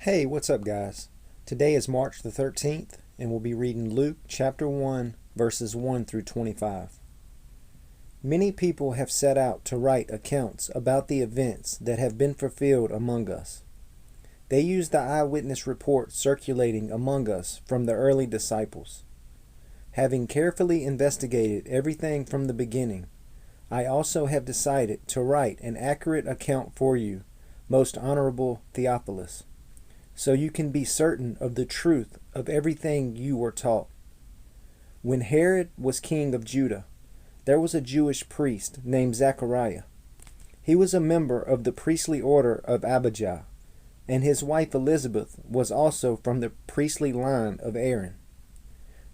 Hey, what's up, guys? Today is March the 13th, and we'll be reading Luke chapter 1, verses 1 through 25. Many people have set out to write accounts about the events that have been fulfilled among us. They use the eyewitness reports circulating among us from the early disciples. Having carefully investigated everything from the beginning, I also have decided to write an accurate account for you, most honorable Theophilus, so you can be certain of the truth of everything you were taught. When Herod was king of Judah, there was a Jewish priest named Zechariah. He was a member of the priestly order of Abijah, and his wife Elizabeth was also from the priestly line of Aaron.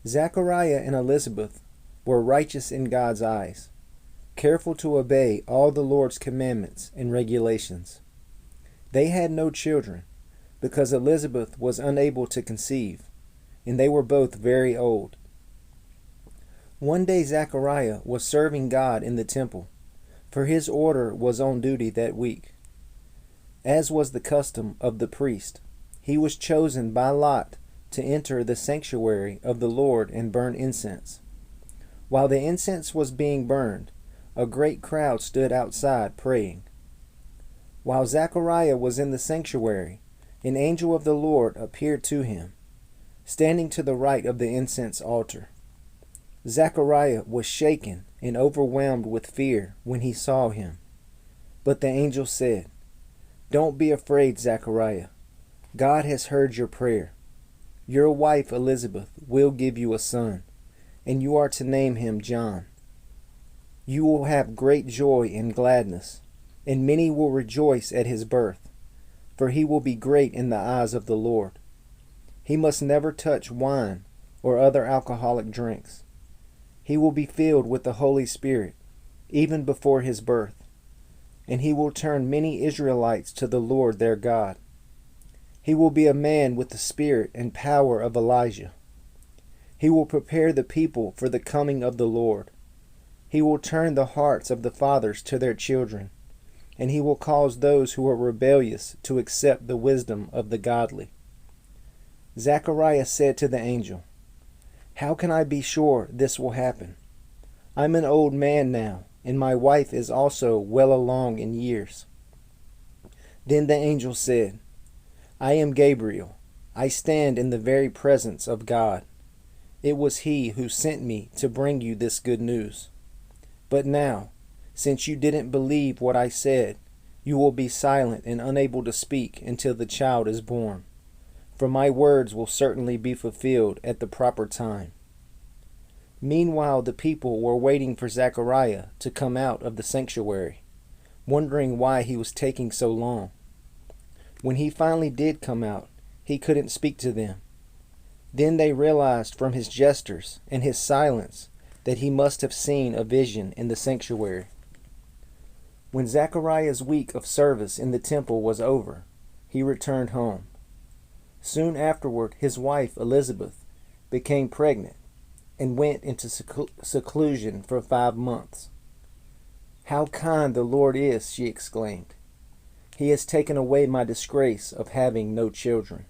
Zechariah and Elizabeth were righteous in God's eyes, careful to obey all the Lord's commandments and regulations. They had no children, because Elizabeth was unable to conceive, and they were both very old. One day Zechariah was serving God in the temple, for his order was on duty that week. As was the custom of the priest, he was chosen by lot to enter the sanctuary of the Lord and burn incense. While the incense was being burned, a great crowd stood outside praying. While Zechariah was in the sanctuary, an angel of the Lord appeared to him, standing to the right of the incense altar. Zechariah was shaken and overwhelmed with fear when he saw him. But the angel said, "Don't be afraid, Zechariah. God has heard your prayer. Your wife Elizabeth will give you a son, and you are to name him John. You will have great joy and gladness, and many will rejoice at his birth, for he will be great in the eyes of the Lord. He must never touch wine or other alcoholic drinks. He will be filled with the Holy Spirit, even before his birth, and he will turn many Israelites to the Lord their God. He will be a man with the spirit and power of Elijah. He will prepare the people for the coming of the Lord. He will turn the hearts of the fathers to their children, and he will cause those who are rebellious to accept the wisdom of the godly." Zechariah said to the angel, "How can I be sure this will happen? I'm an old man now, and my wife is also well along in years." Then the angel said, "I am Gabriel. I stand in the very presence of God. It was he who sent me to bring you this good news. But now, since you didn't believe what I said, you will be silent and unable to speak until the child is born, for my words will certainly be fulfilled at the proper time." Meanwhile, the people were waiting for Zechariah to come out of the sanctuary, wondering why he was taking so long. When he finally did come out, he couldn't speak to them. Then they realized from his gestures and his silence that he must have seen a vision in the sanctuary. When Zechariah's week of service in the temple was over, he returned home. Soon afterward, his wife Elizabeth became pregnant and went into seclusion for 5 months. "How kind the Lord is," she exclaimed. "He has taken away my disgrace of having no children."